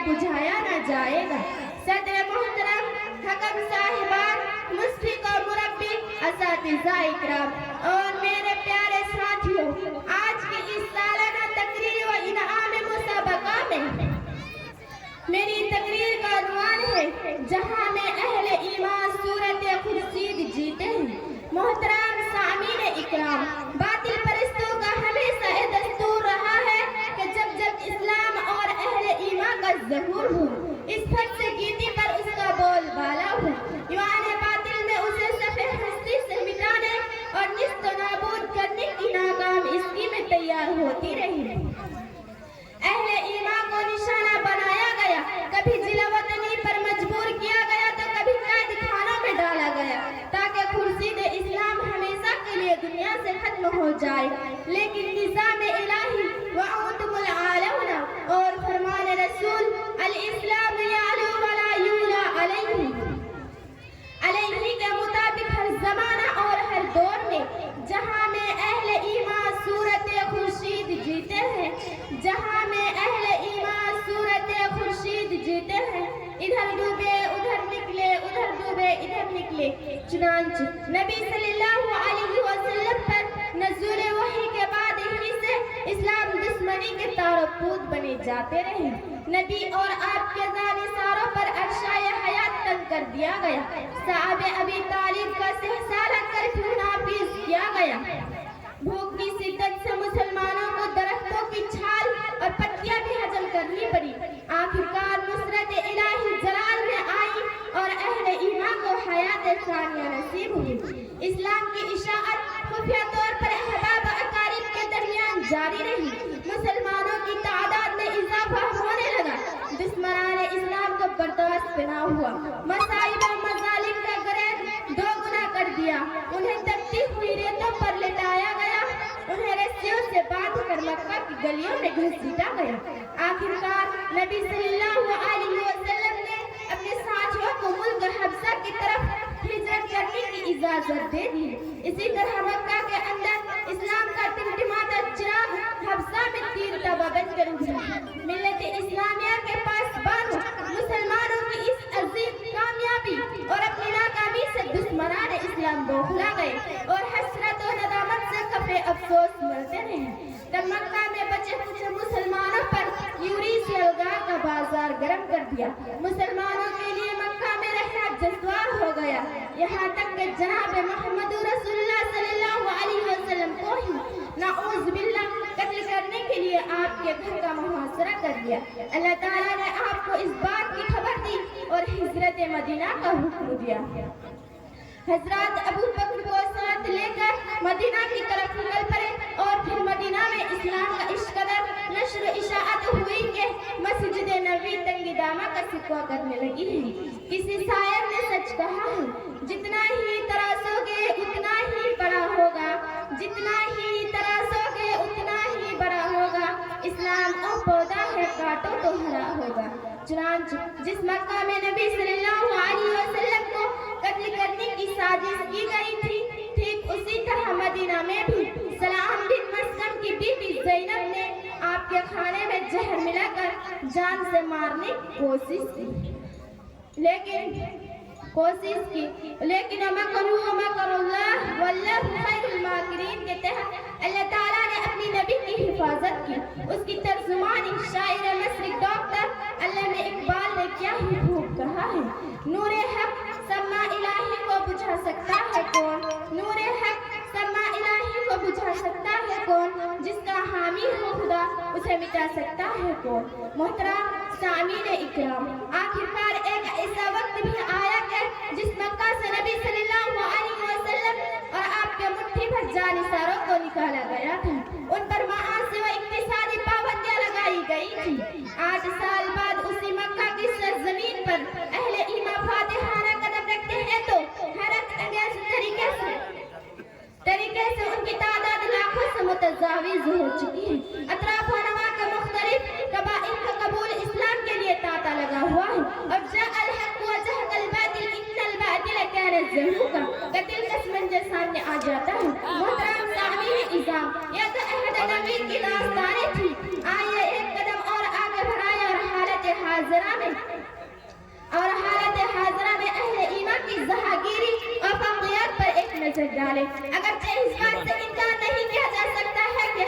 بجھایا نہ جائے گا۔ صدر محترم، حکم صاحبان، مشفق و مربی، اساتذہ اکرام اور میرے پیارے ساتھیوں، آج کی اس سالانہ تقریر و انعام مسابقہ میں میری تقریر کا عنوان ہے جہاں میں اہل ایمان صورت خورشید جیتے ہیں۔ محترم سامعین اکرام، باطل پرستوں کا ہمیشہ یہ دستور رہا ہے کہ جب جب اسلام اور اہل ایمان کا ظہور ہو، اس پھٹ سے گیتی پر اس کا بول بالا ہو، ایمان باطل میں اسے صفحہ ہستی سے مٹانے اور نیست و نابود کرنے کی ناکام اسکیمیں تیار ہوتی رہی۔ اہل ایمان کو نشانہ بنایا گیا، کبھی ضلع وطنی پر مجبور کیا گیا تو کبھی قید خانوں میں ڈالا گیا تاکہ خورشید اسلام ہمیشہ کے لیے دنیا سے ختم ہو جائے۔ لیکن نظام الہی وَأَنْتُمُ الْعَالَوْنَ اور فرمان رسول الاسلام یعلو ولا یولا علیہ کے مطابق ہر زمانہ اور ہر دور میں جہاں میں اہل ایمان صورت خورشید جیتے ہیں، جہاں میں اہل ایمان صورت خورشید جیتے ہیں، ادھر ڈوبے ادھر نکلے، ادھر ڈوبے ادھر نکلے۔ چنانچہ نبی صلی اللہ علیہ وسلم پر نزول وحی کے بعد ہی سے اسلام دشمنی کے تار و پود بنے جاتے رہے۔ نبی اور آپ کے جانثاروں پر عرصۂ حیات تنگ کر دیا گیا، صحابہ ابی طالب کا 6 سالہ کرفیو نافذ کیا گیا، بھوک کی شدت سے مسلمانوں کو درختوں کی چھال اور پتیاں بھی ہضم کرنی پڑی۔ آخرکار نصرت الہی جلال میں آئی اور اہل ایمان کو حیات ثانیہ نصیب ہوئی۔ اسلام کی اشاعت خفیہ طور پر احباب اقارب کے درمیان جاری رہی، مسلمانوں کی تعداد میں اضافہ ہونے لگا، دشمنان اسلام کو برداشت نہ ہوا، مصائب و مظالم کا گریز 2 گنا کر دیا، انہیں تپتی ہوئی ریتوں پر لٹایا گیا، انہیں رسیوں سے باندھ کر مکہ کی گلیوں میں گھسیٹا گیا۔ آخرکار نبی صلی اللہ علیہ وسلم نے اپنے ساتھیوں کو ملک حبشہ کی طرف ہجرت کرنے کی اجازت دے دی۔ اسی طرح مکہ کے اندر اسلام کا ٹمٹماتا چراغ حبشہ میں تیر تابہ بن کر اٹھا۔ ملت اسلامیہ کے پاسبانوں مسلمانوں کی اس عظیم کامیابی اور اپنی ناکامی سے دشمنان اسلام بوکھلا گئے اور حسرت و ندامت سے کفے افسوس مرتے رہے۔ تب مکہ میں بچے کچھ مسلمانوں پر یوری سے الگا کا بازار گرم کر دیا، مسلمانوں کے لیے مکہ میں رہنا دشوار ہو گیا، یہاں تک کہ جناب محمد رسول اللہ صلی اللہ علیہ وسلم کو ہی نعوذ باللہ قتل کرنے کے لیے آپ کے گھر کا محاصرہ کر دیا۔ اللہ تعالیٰ نے آپ کو اس بات کی خبر دی اور ہجرت مدینہ کا حکم دیا۔ حضرات ابو بکر کو ساتھ لے کر مدینہ کی طرف نکل پڑے اور پھر مدینہ میں اسلام کا اس قدر نشر اشاعت ہوئی کہ مسجد نبوی تنگ دامہ کا سکوہ کرنے لگی ہے۔ کسی شاعر نے سچ کہا ہے، جتنا ہی تراشو گے اتنا ہی بڑا ہوگا، جتنا ہی تراشو گے اتنا ہی بڑا ہوگا، اسلام او پودا ہے کاٹو تو ہرا ہوگا۔ چنانچہ جس مکہ میں نبی صلی اللہ علیہ وسلم کو قتل کرنے کی سازش کی گئی تھی، ٹھیک اسی طرح مدینہ میں بھی سلام بن مسکن کی بی بی زینب نے آپ کے کھانے میں زہر ملا کر جان سے مارنے کی کوشش کی، لیکن مکروا مکر اللہ واللہ خیر الماکرین کے تحت اللہ تعالیٰ نے اپنی نبی کی حفاظت کی۔ اس کی ترجمانی شاعر مصری ڈاکٹر علامہ اقبال نے کیا ہی خوب کہا ہے، نور حق سما الہی کو بجھا سکتا ہے کون، نور حق سما الہی کو بجھا سکتا ہے کون، جس کا حامی ہو خدا اسے مٹا سکتا ہے کون۔ محترم سامعین اکرام، آخرکار ایک ایسا وقت بھی آیا کہ جس مکہ سے نبی صلی اللہ علیہ وسلم اور آپ کے مٹھی بھر جانثاروں کو نکالا گیا تھا، ان پر معاشی و اقتصادی پابندیاں لگائی گئی تھی۔ 8 سال بعد اسی مکہ کی سرزمین پر اہل ایمان فاتحانہ قدم رکھتے ہیں تو حیرت انگیز طریقے سے ان کی تعداد لاکھوں سے متجاوز ہو چکی ہے۔ اطراف و نواح کے مختلف قبائل کا قبول اسلام کے لیے تانتا لگا ہوا ہے، اور جاء الحق وزهق الباطل ان الباطل كان زهوقا کا دلکش منظر سامنے آ جاتا ہے۔ محترم سامعین اعزام، یہ تو عہد نبی کی داستانیں تھی، آئیے ایک قدم اور آگے بڑھائیں اور حالت حال حاضرہ میں اہل ایمان کی زہاگیری اور فقیات پر ایک نظر ڈالیں۔ اگرچہ اس بات سے انکار نہیں کیا جا سکتا ہے کہ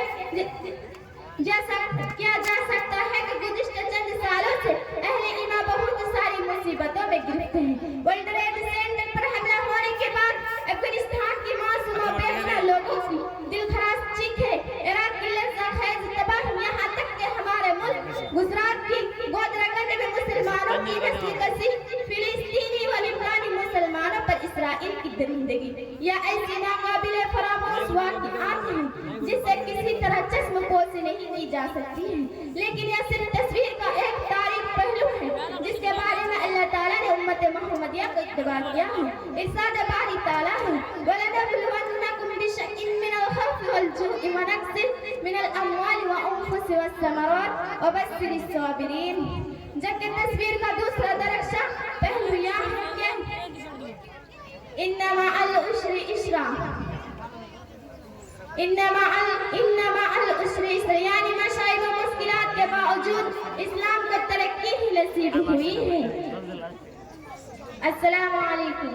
گزشتہ چند سالوں سے اہل ایمان بہت ساری مصیبتوں میں گرفت ہیں۔ ورلڈ ٹریڈ سینٹر پر حملہ ہونے کے بعد افغانستان کی معصوم و بے گناہ لوگوں کی دل خراش چیخیں، عراق کی لرزہ خیز تباہی، یہاں تک کہ ہمارے ملک گجرات کی گود رگڑنے میں مسلمانوں کی نسل کشی، فلسطینی و لبنانی مسلمانوں پر اسرائیل کی درندگی، یا ایسی ناقابل فراموش واقعات ہیں جس سے کسی طرح چشم پوشی نہیں کی جا سکتی ہے، لیکن یہ صرف تصویر کا ایک تاریخ پہلو ہے جس کے بارے میں اللہ تعالیٰ نے امت محمدیہ کو اتباع کیا ہے۔ ارشاد باری تعالیٰ ہے وَلَنَبْلُوَنَّكُمْ بِشَيْءٍ مِّنَ الْخَوْفِ وَالْجُوعِ وَنَقْصٍ مِّنَ الْأَمْوَالِ وَالْأَنفُسِ وَالثَّمَرَاتِ وَبَشِّرِ الصَّابِرِينَ۔ جبکہ تصویر کا دوسرا درخشاں پہلو یہ ہے کہ إِنَّ مَعَ الْعُسْرِ يُسْرًا، یعنی مصائب و مشکلات کے باوجود اسلام کو ترقی ہی نصیب ہوئی ہے۔ السلام علیکم۔